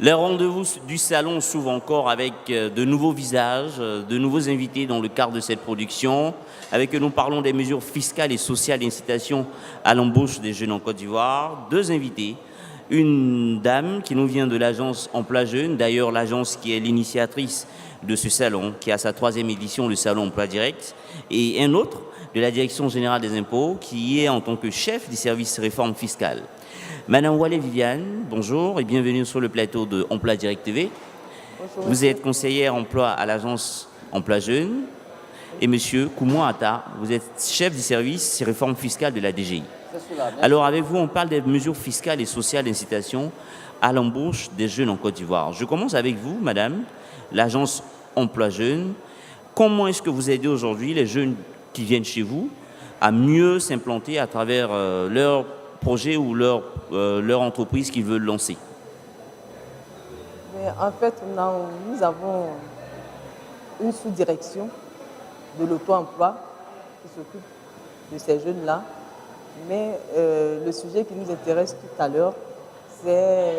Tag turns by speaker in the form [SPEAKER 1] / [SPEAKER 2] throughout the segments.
[SPEAKER 1] Les rendez-vous du salon s'ouvrent encore avec de nouveaux visages, de nouveaux invités dans le cadre de cette production. Avec eux, nous parlons des mesures fiscales et sociales d'incitation à l'embauche des jeunes en Côte d'Ivoire. Deux invités. Une dame qui nous vient de l'agence Emploi Jeune, d'ailleurs l'agence qui est l'initiatrice de ce salon, qui a sa 3e édition, le salon Emploi Direct. Et un autre de la Direction Générale des Impôts, qui est en tant que chef du service réforme fiscale. Madame Wale Viviane, bonjour et bienvenue sur le plateau de Emploi Direct TV. Bonjour, vous êtes conseillère emploi à l'agence Emploi Jeune. Et monsieur Koumou Atta, vous êtes chef du service réforme fiscale de la DGI. Alors avec vous, on parle des mesures fiscales et sociales d'incitation à l'embauche des jeunes en Côte d'Ivoire. Je commence avec vous, madame, l'agence Emploi Jeune. Comment est-ce que vous aidez aujourd'hui les jeunes qui viennent chez vous à mieux s'implanter à travers leur projet ou leur entreprise qu'ils veulent lancer?
[SPEAKER 2] Mais en fait, nous avons une sous-direction de l'auto-emploi qui s'occupe de ces jeunes-là. Mais le sujet qui nous intéresse tout à l'heure, c'est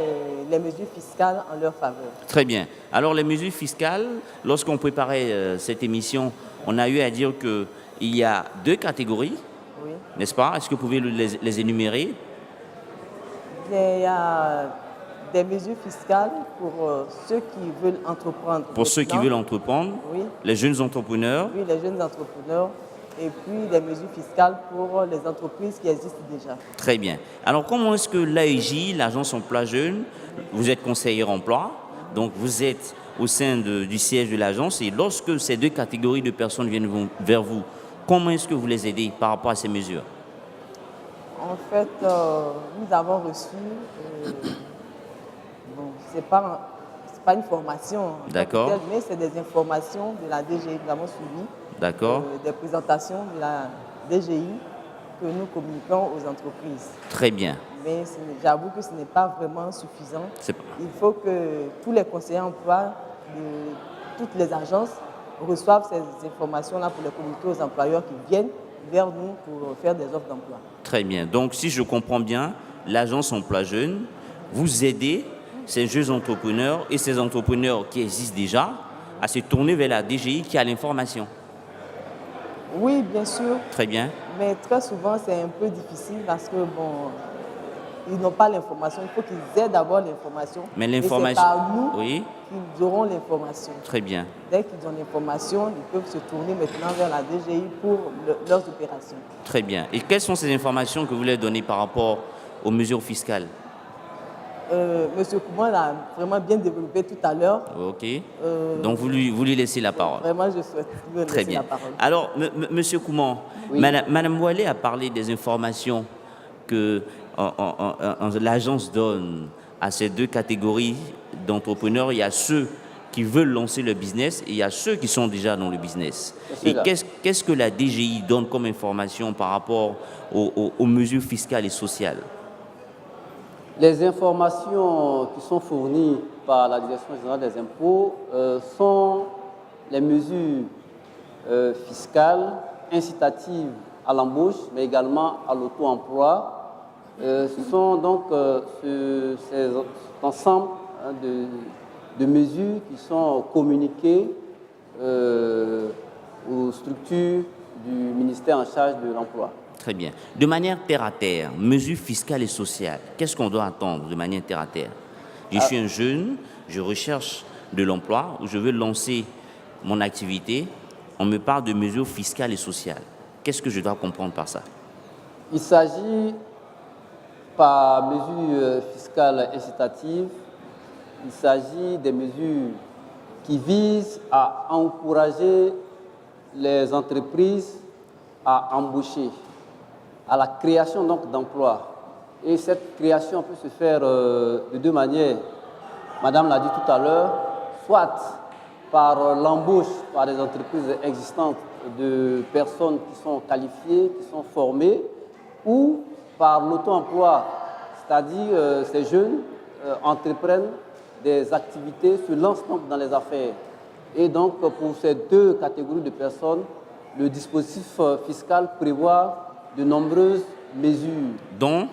[SPEAKER 2] les mesures fiscales en leur faveur.
[SPEAKER 1] Très bien. Alors les mesures fiscales, lorsqu'on préparait cette émission, on a eu à dire qu'il y a deux catégories, oui, n'est-ce pas? Est-ce que vous pouvez les énumérer?
[SPEAKER 2] Il y a des mesures fiscales pour ceux qui veulent entreprendre.
[SPEAKER 1] Pour ceux qui veulent entreprendre, oui, les jeunes entrepreneurs.
[SPEAKER 2] Oui, les jeunes entrepreneurs. Et puis des mesures fiscales pour les entreprises qui existent déjà.
[SPEAKER 1] Très bien. Alors comment est-ce que l'AEJ, l'agence Emploi Jeune, vous êtes conseillère emploi, donc vous êtes au sein du siège de l'agence, et lorsque ces deux catégories de personnes viennent vers vous, comment est-ce que vous les aidez par rapport à ces mesures?
[SPEAKER 2] En fait, nous avons reçu, c'est pas une formation,
[SPEAKER 1] d'accord,
[SPEAKER 2] mais c'est des informations de la DGI que nous avons suivies.
[SPEAKER 1] D'accord.
[SPEAKER 2] Des présentations de la DGI que nous communiquons aux entreprises.
[SPEAKER 1] Très bien.
[SPEAKER 2] Mais j'avoue que ce n'est pas vraiment suffisant. Il faut que tous les conseillers emploi de toutes les agences reçoivent ces informations-là pour les communiquer aux employeurs qui viennent vers nous pour faire des offres d'emploi.
[SPEAKER 1] Très bien. Donc, si je comprends bien, l'agence Emploi Jeune, vous aidez ces jeunes entrepreneurs et ces entrepreneurs qui existent déjà à se tourner vers la DGI qui a l'information.
[SPEAKER 2] Oui, bien sûr.
[SPEAKER 1] Très bien.
[SPEAKER 2] Mais très souvent, c'est un peu difficile parce que, ils n'ont pas l'information. Il faut qu'ils aient d'abord l'information.
[SPEAKER 1] Mais l'information,
[SPEAKER 2] c'est par nous,
[SPEAKER 1] oui,
[SPEAKER 2] qu'ils auront l'information.
[SPEAKER 1] Très bien.
[SPEAKER 2] Dès qu'ils ont l'information, ils peuvent se tourner maintenant vers la DGI pour leurs opérations.
[SPEAKER 1] Très bien. Et quelles sont ces informations que vous leur donnez par rapport aux mesures fiscales?
[SPEAKER 2] Monsieur Kouman l'a vraiment bien développé tout à l'heure.
[SPEAKER 1] Ok. Donc, vous lui laissez la parole.
[SPEAKER 2] Vraiment, je souhaite lui laisser la parole.
[SPEAKER 1] Alors, monsieur Kouman, oui, Madame Wale a parlé des informations que l'agence donne à ces deux catégories d'entrepreneurs. Il y a ceux qui veulent lancer le business et il y a ceux qui sont déjà dans le business. Et qu'est-ce que la DGI donne comme information par rapport aux mesures fiscales et sociales?
[SPEAKER 3] Les informations qui sont fournies par la Direction Générale des Impôts sont les mesures fiscales incitatives à l'embauche, mais également à l'auto-emploi. Ce sont donc cet ensemble de mesures qui sont communiquées aux structures du ministère en charge de l'emploi.
[SPEAKER 1] Très bien. De manière terre à terre, mesures fiscales et sociales, qu'est-ce qu'on doit attendre de manière terre à terre? Je suis un jeune, je recherche de l'emploi, ou je veux lancer mon activité. On me parle de mesures fiscales et sociales. Qu'est-ce que je dois comprendre par ça?
[SPEAKER 3] Il s'agit, par mesures fiscales incitatives, il s'agit des mesures qui visent à encourager les entreprises à embaucher, à la création d'emplois. Et cette création peut se faire de deux manières. Madame l'a dit tout à l'heure, soit par l'embauche par des entreprises existantes de personnes qui sont qualifiées, qui sont formées, ou par l'auto-emploi, c'est-à-dire ces jeunes entreprennent des activités, se lancent donc dans les affaires. Et donc, pour ces deux catégories de personnes, le dispositif fiscal prévoit de nombreuses mesures.
[SPEAKER 1] Dont?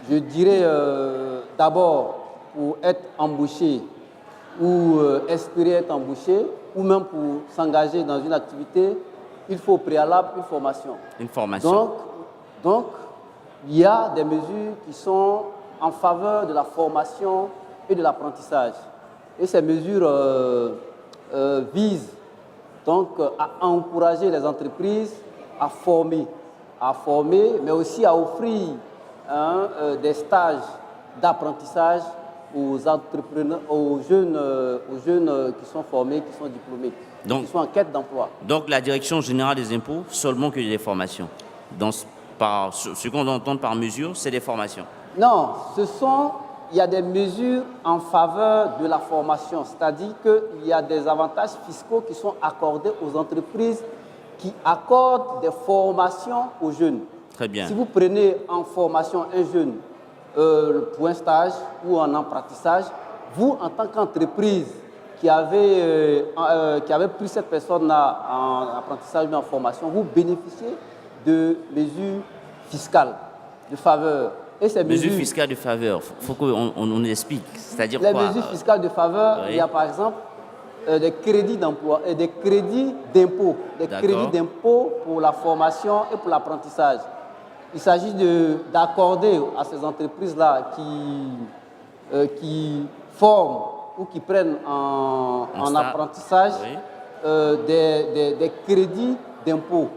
[SPEAKER 3] Je dirais d'abord pour être embauché ou espérer être embauché, ou même pour s'engager dans une activité, il faut au préalable une formation.
[SPEAKER 1] Une formation.
[SPEAKER 3] Donc, il y a des mesures qui sont en faveur de la formation et de l'apprentissage. Et ces mesures visent donc à encourager les entreprises à former, mais aussi à offrir des stages d'apprentissage aux entrepreneurs, aux jeunes qui sont formés, qui sont diplômés, qui sont en quête d'emploi.
[SPEAKER 1] Donc la Direction générale des impôts, seulement que des formations. Ce qu'on entend par mesure, c'est des formations.
[SPEAKER 3] Non, il y a des mesures en faveur de la formation, c'est-à-dire qu'il y a des avantages fiscaux qui sont accordés aux entreprises qui accordent des formations aux jeunes.
[SPEAKER 1] Très bien.
[SPEAKER 3] Si vous prenez en formation un jeune pour un stage ou en apprentissage, vous, en tant qu'entreprise qui avez pris cette personne-là en apprentissage ou en formation, vous bénéficiez de mesures fiscales de faveur. Et ces
[SPEAKER 1] mesures fiscales de faveur, il faut qu'on explique. C'est-à-dire quoi?
[SPEAKER 3] Les mesures fiscales de faveur, oui. Il y a par exemple des crédits d'emploi et des crédits d'impôt. Des crédits d'impôt pour la formation et pour l'apprentissage. Il s'agit d'accorder à ces entreprises-là qui forment ou qui prennent en apprentissage des crédits d'impôt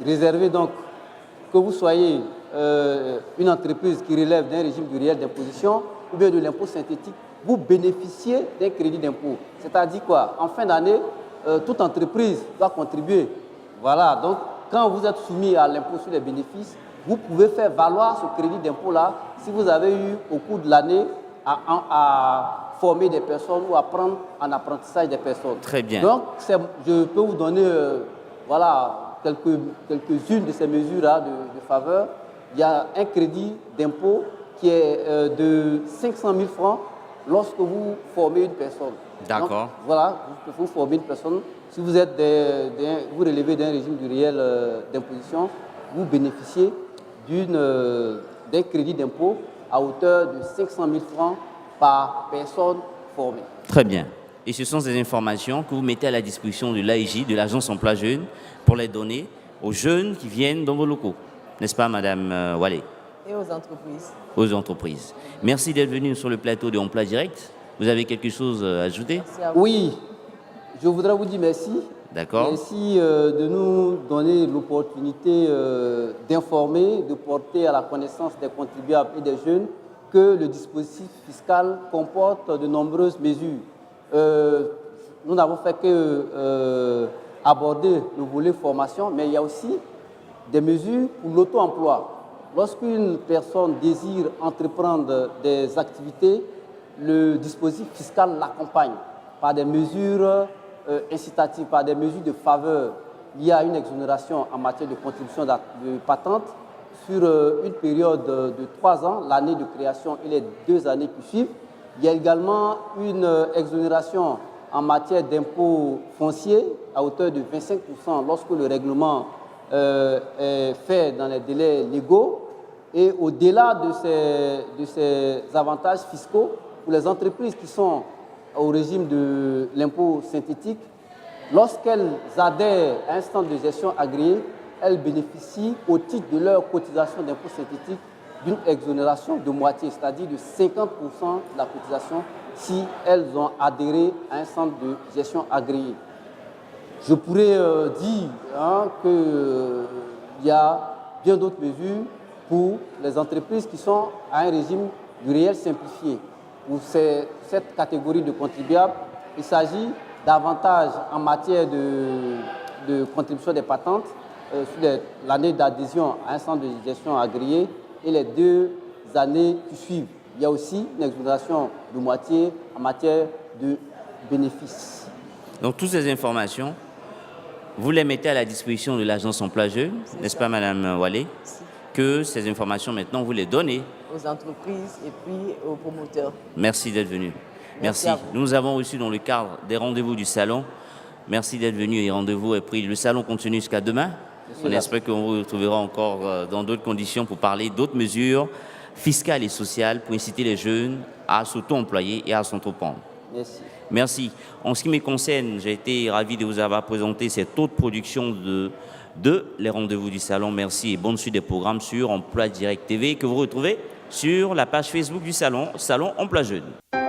[SPEAKER 3] réservés donc que vous soyez une entreprise qui relève d'un régime du réel d'imposition ou bien de l'impôt synthétique, vous bénéficiez d'un crédit d'impôt. C'est-à-dire quoi? En fin d'année, toute entreprise doit contribuer. Voilà, donc quand vous êtes soumis à l'impôt sur les bénéfices, vous pouvez faire valoir ce crédit d'impôt-là si vous avez eu au cours de l'année à former des personnes ou à prendre en apprentissage des personnes.
[SPEAKER 1] Très bien.
[SPEAKER 3] Donc, je peux vous donner quelques-unes de ces mesures-là de faveur. Il y a un crédit d'impôt qui est de 500 000 francs lorsque vous formez une personne.
[SPEAKER 1] D'accord.
[SPEAKER 3] Donc, voilà, vous formez une personne. Si vous êtes vous relevez d'un régime du réel d'imposition, vous bénéficiez d'un crédit d'impôt à hauteur de 500 000 francs par personne formée.
[SPEAKER 1] Très bien. Et ce sont ces informations que vous mettez à la disposition de l'AIJ, de l'Agence Emploi Jeunes, pour les donner aux jeunes qui viennent dans vos locaux. N'est-ce pas, Madame Wallé?
[SPEAKER 2] Et aux entreprises.
[SPEAKER 1] Aux entreprises. Merci d'être venu sur le plateau de Emploi Direct. Vous avez quelque chose à ajouter?
[SPEAKER 3] Oui, je voudrais vous dire merci.
[SPEAKER 1] D'accord.
[SPEAKER 3] Merci de nous donner l'opportunité d'informer, de porter à la connaissance des contribuables et des jeunes que le dispositif fiscal comporte de nombreuses mesures. Nous n'avons fait que aborder le volet formation, mais il y a aussi des mesures pour l'auto-emploi. Lorsqu'une personne désire entreprendre des activités, le dispositif fiscal l'accompagne par des mesures incitatives, par des mesures de faveur. Il y a une exonération en matière de contribution de patente sur une période de 3 ans, l'année de création et les 2 années qui suivent. Il y a également une exonération en matière d'impôt foncier à hauteur de 25% lorsque le règlement est fait dans les délais légaux. Et au-delà de ces avantages fiscaux, pour les entreprises qui sont au régime de l'impôt synthétique, lorsqu'elles adhèrent à un centre de gestion agréé, elles bénéficient au titre de leur cotisation d'impôt synthétique d'une exonération de moitié, c'est-à-dire de 50% de la cotisation si elles ont adhéré à un centre de gestion agréé. Je pourrais dire qu'il y a bien d'autres mesures pour les entreprises qui sont à un régime du réel simplifié. Pour cette catégorie de contribuables, il s'agit davantage en matière de contribution des patentes sur l'année d'adhésion à un centre de gestion agréé et les 2 années qui suivent. Il y a aussi une exonération de moitié en matière de bénéfices.
[SPEAKER 1] Donc, toutes ces informations, vous les mettez à la disposition de l'Agence Emploi Jeunes, n'est-ce pas, Madame Wallé? Que ces informations, maintenant, vous les donnez
[SPEAKER 2] aux entreprises et puis aux promoteurs.
[SPEAKER 1] Merci d'être venu. Merci. Nous avons reçu dans le cadre des rendez-vous du salon. Merci d'être venu et rendez-vous est pris. Le salon continue jusqu'à demain. On espère qu'on vous retrouvera encore dans d'autres conditions pour parler d'autres mesures fiscales et sociales pour inciter les jeunes à s'auto-employer et à s'entreprendre.
[SPEAKER 3] Merci.
[SPEAKER 1] Merci. En ce qui me concerne, j'ai été ravi de vous avoir présenté cette autre production de Les Rendez-vous du Salon. Merci et bonne suite des programmes sur Emploi Direct TV que vous retrouvez sur la page Facebook du Salon, Salon Emploi Jeune.